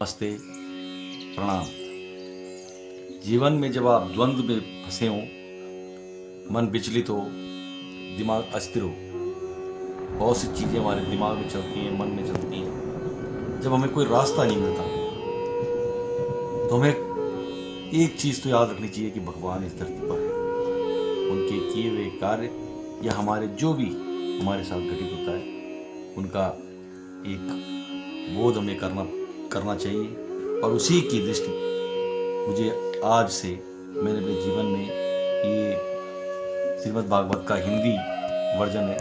नमस्ते, प्रणाम। जीवन में जब आप द्वंद्व में फंसे हो, मन विचलित हो, दिमाग अस्थिर हो, बहुत सी चीज़ें हमारे दिमाग में चलती हैं, मन में चलती हैं। जब हमें कोई रास्ता नहीं मिलता तो हमें एक चीज़ तो याद रखनी चाहिए कि भगवान इस धरती पर है। उनके किए हुए कार्य या हमारे जो भी हमारे साथ घटित होता है उनका एक बोध हमें करना चाहिए। और उसी की दृष्टि मुझे आज से मैंने अपने जीवन में ये श्रीमद् भागवत का हिंदी वर्जन है,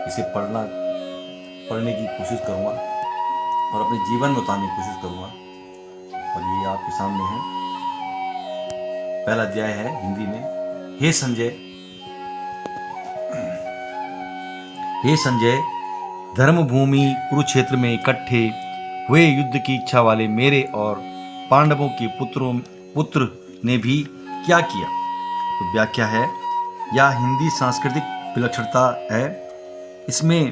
इसे पढ़ने की कोशिश करूँगा और अपने जीवन में उतारने की कोशिश करूँगा। और ये आपके सामने है, पहला अध्याय है हिंदी में। हे संजय, धर्मभूमि कुरुक्षेत्र में इकट्ठे हुए युद्ध की इच्छा वाले मेरे और पांडवों के पुत्र ने भी क्या किया? तो व्याख्या है, यह हिंदी सांस्कृतिक विलक्षणता है। इसमें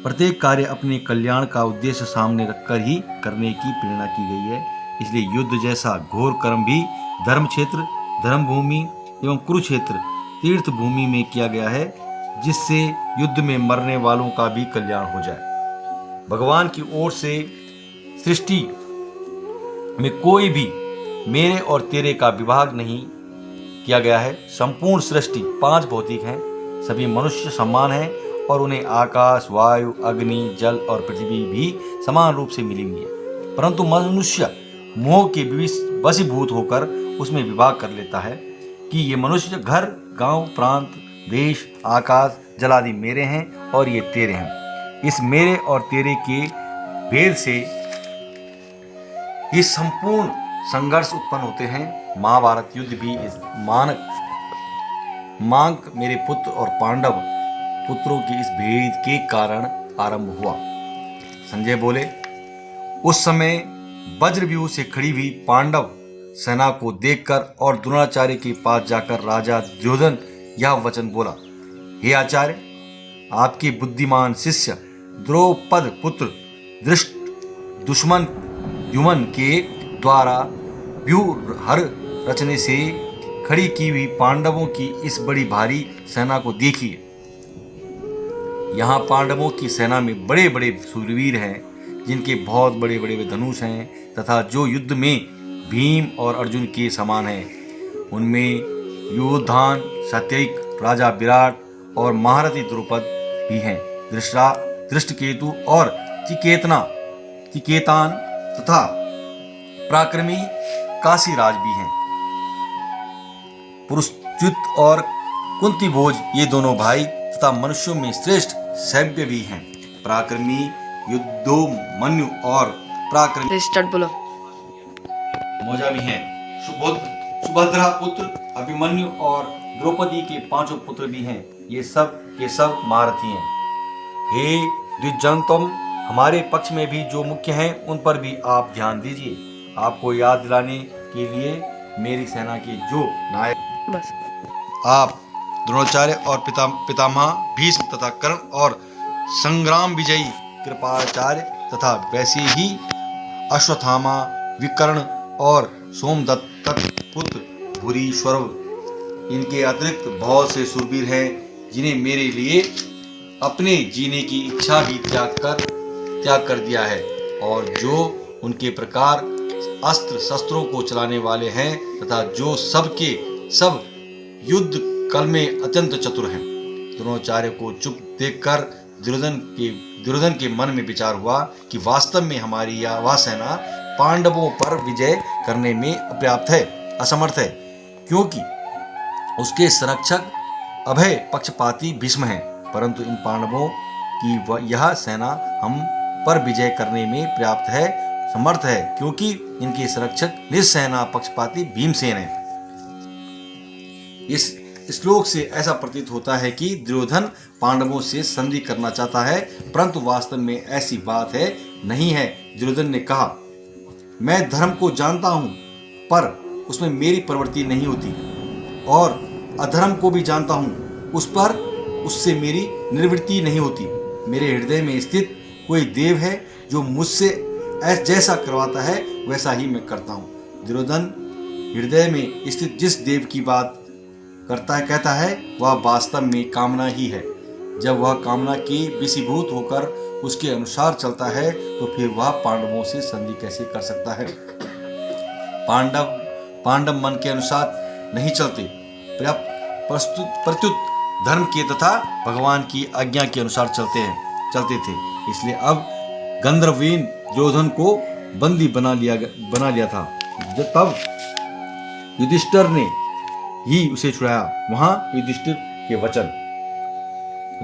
प्रत्येक कार्य अपने कल्याण का उद्देश्य सामने रखकर ही करने की प्रेरणा की गई है। इसलिए युद्ध जैसा घोर कर्म भी धर्म क्षेत्र, धर्मभूमि एवं कुरुक्षेत्र तीर्थ भूमि में किया गया है, जिससे युद्ध में मरने वालों का भी कल्याण हो जाए। भगवान की ओर से सृष्टि में कोई भी मेरे और तेरे का विभाग नहीं किया गया है। संपूर्ण सृष्टि 5 भौतिक हैं, सभी मनुष्य समान हैं और उन्हें आकाश, वायु, अग्नि, जल और पृथ्वी भी समान रूप से मिली हुई है। परंतु मनुष्य मोह के वशीभूत होकर उसमें विभाग कर लेता है कि ये मनुष्य घर, गांव, प्रांत, देश, आकाश, जल आदि मेरे हैं और ये तेरे हैं। इस मेरे और तेरे के भेद से ये संपूर्ण संघर्ष उत्पन्न होते हैं। महाभारत युद्ध भी इस मांक मेरे पुत्र और पांडव पुत्रों के इस भेद के कारण आरंभ हुआ। संजय बोले, उस समय वज्रव्यूह से खड़ी हुई पांडव सेना को देखकर और द्रोणाचार्य के पास जाकर राजा दुर्योधन यह वचन बोला, हे आचार्य, आपके बुद्धिमान शिष्य द्रौपद पुत्र दृष्ट दुश्मन द्युमन के द्वारा व्यूह हर रचने से खड़ी की हुई पांडवों की इस बड़ी भारी सेना को देखिए। यहाँ पांडवों की सेना में बड़े बड़े शूरवीर हैं, जिनके बहुत बड़े बड़े धनुष हैं तथा जो युद्ध में भीम और अर्जुन के समान हैं। उनमें युधान, सात्यकिक, राजा विराट और महारथी द्रुपद भी हैं। धृष्टकेतु और चिकेतान तथा पराक्रमी काशीराज भी हैं। पुरुषच्युत और कुंतीभोज ये दोनों भाई तथा मनुष्यों में श्रेष्ठ सैव्य भी हैं। पराक्रमी युद्धोमन्यु और पराक्रमी मौजा भी हैं। सुभद्रा पुत्र अभिमन्यु और द्रौपदी के 5 पुत्र भी हैं। ये सब के सब महारथी हैं। हे द्विजंतम, हमारे पक्ष में भी जो मुख्य हैं उन पर भी आप ध्यान दीजिए। आपको याद दिलाने के लिए मेरी सेना के जो नायक बस आप द्रोणाचार्य और पितामह भीष्म तथा कर्ण और संग्राम विजयी कृपाचार्य तथा वैसे ही अश्वत्थामा, विकर्ण और सोमदत्त पुत्र भूरीश्वर, इनके अतिरिक्त बहुत से शूरवीर हैं, जिन्हें मेरे लिए अपने जीने की इच्छा भी त्याग कर दिया है और जो उनके प्रकार अस्त्र शस्त्रों को चलाने वाले हैं तथा जो सबके सब युद्ध कल में अत्यंत चतुर हैं। द्रोणाचार्य को चुप देखकर दुर्योधन के मन में विचार हुआ कि वास्तव में हमारी वह सेना पांडवों पर विजय करने में अपर्याप्त है, असमर्थ है, क्योंकि उसके संरक्षक अभय पक्षपाती भीष्म हैं। परंतु इन पांडवों की यह सेना हम पर विजय करने में पर्याप्त है, समर्थ है, क्योंकि इनके संरक्षक निस्सेना पक्षपाती भीमसेन हैं। इस श्लोक से ऐसा प्रतीत होता है कि दुर्योधन पांडवों से संधि करना चाहता है, परंतु वास्तव में ऐसी बात है नहीं है। दुर्योधन ने कहा, मैं धर्म को जानता हूं, पर उसमें मेरी प्रवृत्ति नहीं होती, और अधर्म को भी जानता हूं, उससे मेरी निवृत्ति नहीं होती। मेरे हृदय में स्थित कोई देव है जो मुझसे जैसा करवाता है वैसा ही मैं करता हूँ। दुर्योधन हृदय में स्थित जिस देव की बात करता है कहता है वह वास्तव में कामना ही है। जब वह कामना के वशीभूत होकर उसके अनुसार चलता है तो फिर वह पांडवों से संधि कैसे कर सकता है। पांडव मन के अनुसार नहीं चलते, प्रत्युत धर्म के तथा भगवान की आज्ञा के अनुसार चलते थे। इसलिए अब गंधर्वीन दुर्योधन को बंदी बना लिया था। तब युधिष्ठिर ने ही उसे छुड़ाया। वहां युधिष्ठिर के वचन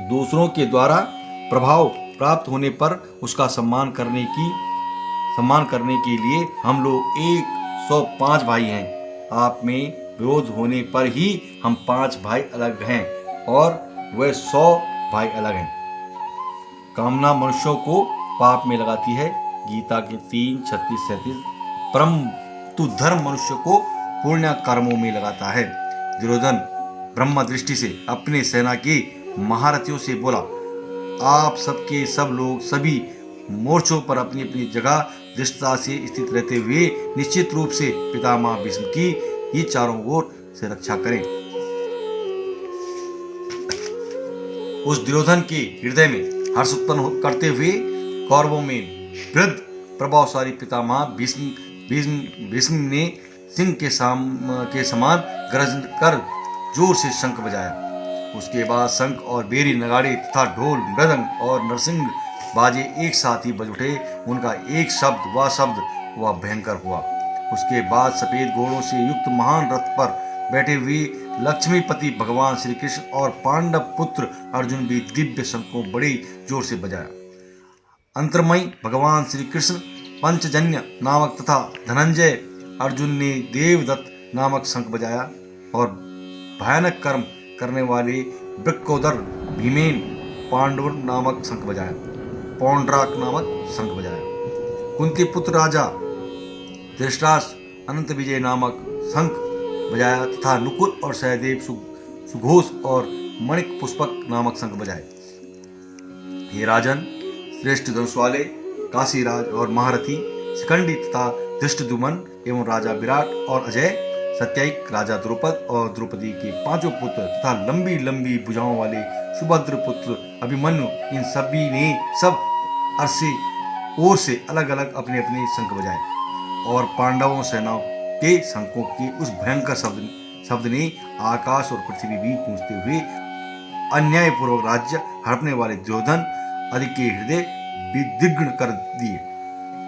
दूसरों के द्वारा प्रभाव प्राप्त होने पर उसका सम्मान करने के लिए हम लोग 105 भाई हैं। आप में विरोध होने पर ही हम 5 भाई अलग हैं और वह 100 भाई अलग हैं। कामना मनुष्यों को पाप में लगाती है, गीता के 3:36-37। परंतु धर्म मनुष्य को पुण्य कर्मों में लगाता है। दुर्योधन ब्रह्म दृष्टि से अपने सेना के महारथियों से बोला, आप सबके सब लोग सभी मोर्चों पर अपनी अपनी जगह दृष्टता से स्थित रहते हुए निश्चित रूप से पितामह भीष्म की ही चारों ओर से रक्षा करें। उस दुर्योधन के हृदय में हर्ष उत्पन्न करते हुए कौरवों में वृद्ध प्रभावशाली पितामह भीष्म ने सिंह के समान गरज कर जोर से शंख बजाया। उसके बाद शंख और बेरी नगाड़े तथा ढोल मृदंग और नरसिंह बाजे एक साथ ही बज उठे। उनका एक शब्द वह भयंकर हुआ। उसके बाद सफेद घोड़ों से युक्त महान रथ पर बैठे हुए लक्ष्मीपति भगवान श्री कृष्ण और पांडव पुत्र अर्जुन भी दिव्य शंख को बड़े जोर से बजाया। अंतर्मयी भगवान श्री कृष्ण पंचजन्य नामक तथा धनंजय अर्जुन ने देवदत्त नामक शंख बजाया और भयानक कर्म करने वाले वृक्कोदर भीमेन पांडव नामक शंख बजाया, पौंड्राक नामक शंख बजाया। कुंती पुत्र राजा धृतराष्ट्र अनंत विजय नामक शंख बजाया तथा नुकुल और सहदेव सुघोष और मणिक पुष्पक नामक शंख बजाए। ये राजन श्रेष्ठ धनुष वाले काशीराज और महारथी शिखंडी तथा धृष्टद्युम्न एवं राजा विराट और अजय, सत्यायिक राजा द्रुपद और द्रौपदी के 5 पुत्र तथा लंबी लंबी भुजाओं वाले सुभद्र पुत्र अभिमन्यु, इन सभी ने सब अरसे ओर से अलग अलग अपने अपने शंख बजाए और पांडवों सेनाओं के शंखों के उस भयंकर शब्द ने आकाश और पृथ्वी भी गूंजते हुए अन्यायपूर्वक राज्य हड़पने वाले दुर्योधन आदि के हृदय विदीर्ण कर दिए।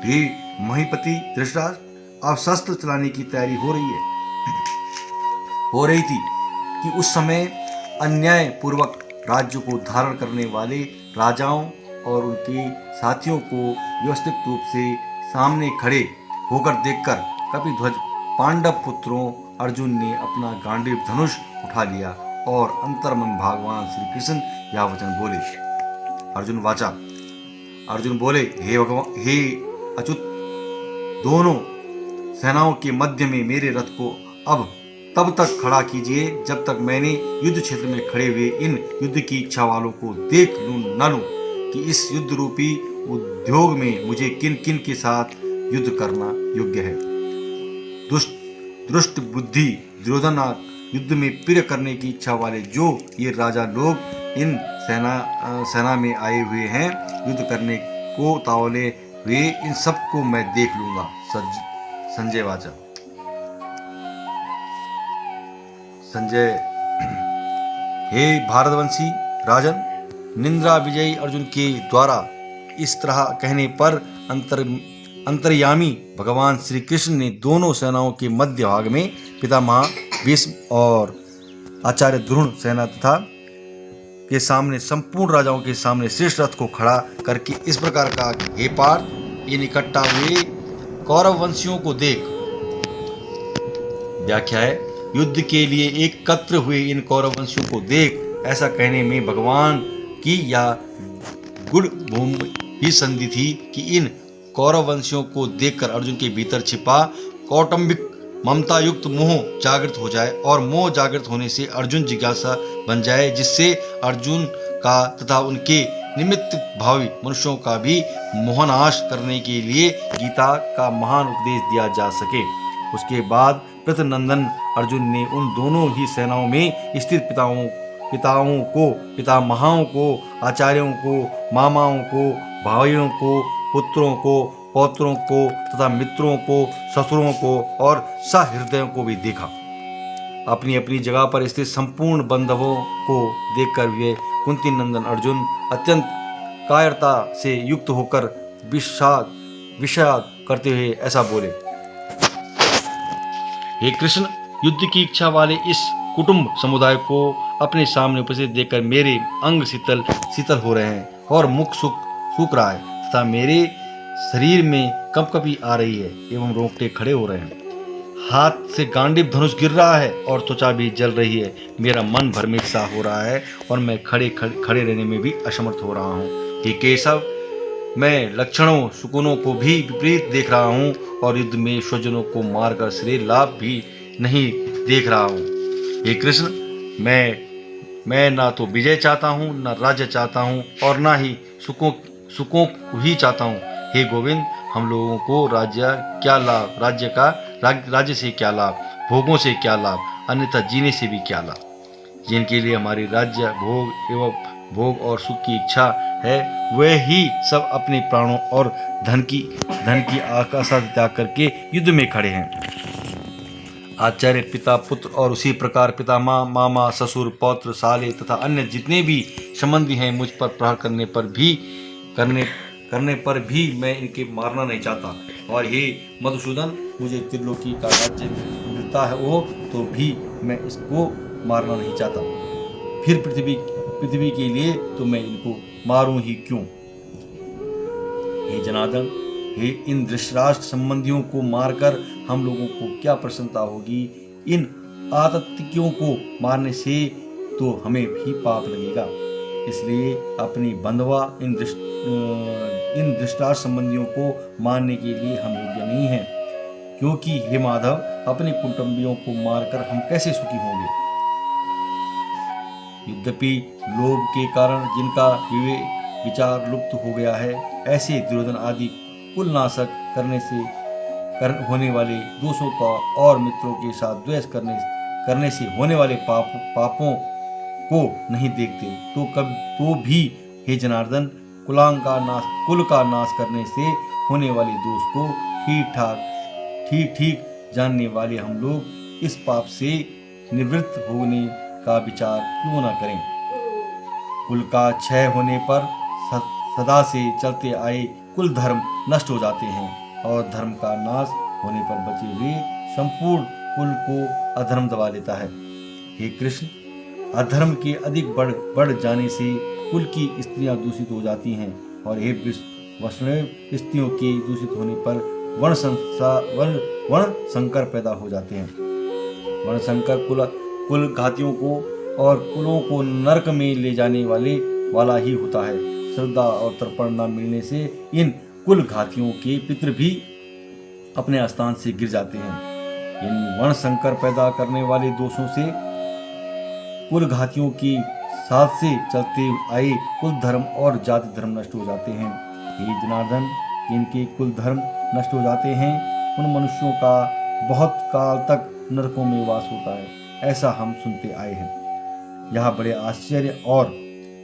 हे महीपति धृतराष्ट्र, अब शस्त्र चलाने की तैयारी हो रही थी कि उस समय अन्याय पूर्वक राज्य को धारण करने वाले राजाओं और उनके साथियों को व्यवस्थित रूप से सामने खड़े होकर देखकर कपिध्वज पांडव पुत्रों अर्जुन ने अपना गांडीव धनुष उठा लिया और अंतर्मन भगवान श्री कृष्ण यह वचन बोले। अर्जुन वाचा, अर्जुन बोले, हे भगवान, हे अच्युत, दोनों सेनाओं के मध्य में मेरे रथ को अब तब तक खड़ा कीजिए जब तक मैंने युद्ध क्षेत्र में खड़े हुए इन युद्ध की इच्छा वालों को देख लूं न लूं कि इस युद्ध रूपी उद्योग में मुझे किन किन के साथ युद्ध करना योग्य है। दुष्ट बुद्धि दुर्योधन युद्ध में प्रिय करने की इच्छा वाले जो ये राजा लोग इन सेना में आए हुए हैं युद्ध करने को तावले हुए, इन सबको मैं देख लूंगा। संजय वाचा। संजय, हे भारतवंशी राजन, निंद्रा विजयी अर्जुन के द्वारा इस तरह कहने पर अंतर्यामी भगवान श्री कृष्ण ने दोनों सेनाओं के मध्य भाग में पितामह भीष्म और आचार्य द्रोण सेना तथा के सामने संपूर्ण राजाओं के सामने श्रेष्ठ रथ को खड़ा करके इस प्रकार कहा, हे पार्थ, इन इकट्ठा हुए कौरव वंशियों को देख। व्याख्या है, युद्ध के लिए एकत्र हुए इन कौरव वंशियों को देख, ऐसा कहने में भगवान की यह गुड़ भूमि ही संधि थी कि इन कौरव वंशियों को देखकर अर्जुन के भीतर छिपा कौटुंबिक ममता युक्त मोह जागृत हो जाए और मोह जागृत होने से अर्जुन जिज्ञासा बन जाए, जिससे अर्जुन का तथा उनके निमित्त भावी मनुष्यों का भी मोहनाश करने के लिए गीता का महान उपदेश दिया जा सके। उसके बाद पृथनंदन अर्जुन ने उन दोनों ही सेनाओं में स्थित पिताओं को, पितामहों को, आचार्यों को, मामाओं को, भाइयों को, पुत्रों को, पौत्रों को तथा मित्रों को, ससुरों को और सहृदयों को भी देखा। अपनी अपनी जगह पर स्थित संपूर्ण बंधुओं को देखकर वे कुंती नंदन अर्जुन अत्यंत कायरता से युक्त होकर विषाद करते हुए ऐसा बोले, हे कृष्ण, युद्ध की इच्छा वाले इस कुटुंब समुदाय को अपने सामने उपस्थित देखकर मेरे अंग शीतल हो रहे हैं और मुख सूख रहा है तथा मेरे शरीर में कंपकपी आ रही है एवं रोंगटे खड़े हो रहे हैं। हाथ से गांडीव धनुष गिर रहा है और त्वचा भी जल रही है। मेरा मन भ्रमित सा हो रहा है और मैं खड़े रहने में भी असमर्थ हो रहा हूँ। हे केशव, मैं लक्षणों सुकुनों को भी विपरीत देख रहा हूँ और युद्ध में स्वजनों को मारकर श्रेय लाभ भी नहीं देख रहा हूँ। हे कृष्ण, मैं ना तो विजय चाहता हूँ, ना राज्य चाहता हूँ और ना ही सुखों ही चाहता हूँ। हे गोविंद, हम लोगों को राज्य से क्या लाभ, भोगों से क्या लाभ, अन्यथा जीने से भी क्या लाभ। जिनके लिए हमारी राज्य भोग और सुख की इच्छा है, वे ही सब अपने प्राणों और धन की आकाशा त्याग करके युद्ध में खड़े हैं। आचार्य, पिता, पुत्र और उसी प्रकार पितामह, मामा, ससुर, पौत्र, साले तथा अन्य जितने भी संबंधी हैं, मुझ पर प्रहार करने पर भी मैं इनके मारना नहीं चाहता। और हे मधुसूदन, मुझे त्रिलोकी का राज्य मिलता है वो तो भी मैं इसको मारना नहीं चाहता। फिर पृथ्वी के लिए तो मैं इनको मारूं ही क्यों। हे जनार्दन, हे इन धृतराष्ट्र संबंधियों को मारकर हम लोगों को क्या प्रसन्नता होगी। इन आततियों को मारने से तो हमें भी पाप लगेगा। इसलिए अपनी बंधुआ इन धृतराष्ट्र संबंधियों को मारने के लिए हम योग्य नहीं हैं, क्योंकि हे माधव, अपने कुटुंबियों को मारकर हम कैसे सुखी होंगे। यद्यपि लोभ के कारण जिनका विचार लुप्त हो गया है, ऐसे दुर्योधन आदि कुलनाशक होने वाले दोषों का और मित्रों के साथ द्वेष करने से होने वाले पापों को नहीं देखते तो भी हे जनार्दन, कुल का नाश करने से होने वाले दोष को ठीक जानने वाले हम लोग इस पाप से निवृत्त होने का विचार क्यों न करें। कुल का क्षय होने पर सदा से चलते आए कुल धर्म नष्ट हो जाते हैं और धर्म का नाश होने पर बचे हुए संपूर्ण कुल को अधर्म दबा लेता है। हे कृष्ण, अधर्म के अधिक बढ़ जाने से कुल की स्त्रियां दूषित हो जाती हैं और हे वैष्णव, स्त्रियों के दूषित होने पर वर्ण संकर पैदा हो जाते हैं। वर्ण संकर कुल घातियों को और कुलों को नरक में ले जाने वाला ही होता है। श्रद्धा और तर्पण न मिलने से इन कुल घातियों के पितृ भी अपने स्थान से गिर जाते हैं। इन वर्ण संकर पैदा करने वाले दोषों से कुल घातियों की साथ से चलते आए कुल धर्म और जाति धर्म नष्ट हो जाते हैं। हे जनार्दन, इनके कुल धर्म नष्ट हो जाते हैं, उन मनुष्यों का बहुत काल तक नरकों में वास होता है, ऐसा हम सुनते आए हैं। यह बड़े आश्चर्य और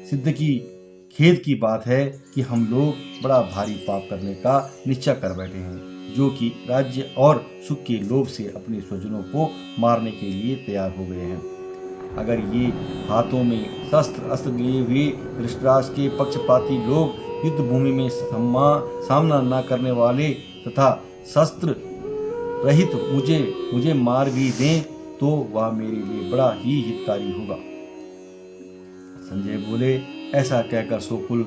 सिद्ध की खेद की बात है कि हम लोग बड़ा भारी पाप करने का निश्चय कर बैठे हैं, जो कि राज्य और सुख के लोभ से अपने स्वजनों को मारने के लिए तैयार हो गए हैं। अगर ये हाथों में शस्त्र अस्त्र लिए हुए धृतराष्ट्र के पक्षपाती लोग युद्ध भूमि में सामना न करने वाले तथा शस्त्र रहित मुझे मार भी दें तो वह मेरे लिए बड़ा ही हितकारी होगा। संजय बोले, ऐसा कहकर सोकुल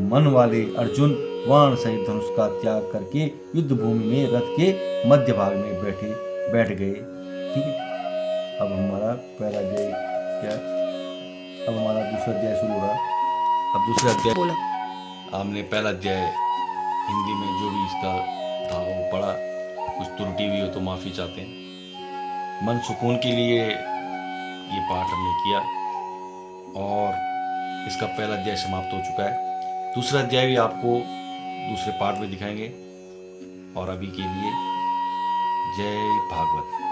मन वाले अर्जुन बाण सहित धनुष का त्याग करके युद्ध भूमि में रथ के मध्य भाग में बैठ गए। ठीक है, अब हमारा पहला अध्याय क्या, अब हमारा दूसरा अध्याय शुरू हो रहा। अब दूसरा अध्याय बोला, हमने पहला अध्याय हिंदी में जो भी इसका था वो पढ़ा, कुछ त्रुटि हुई हो तो माफी चाहते हैं। मन सुकून के लिए ये पाठ हमने किया और इसका पहला अध्याय समाप्त हो चुका है। दूसरा अध्याय भी आपको दूसरे पार्ट में दिखाएंगे। और अभी के लिए जय भागवत।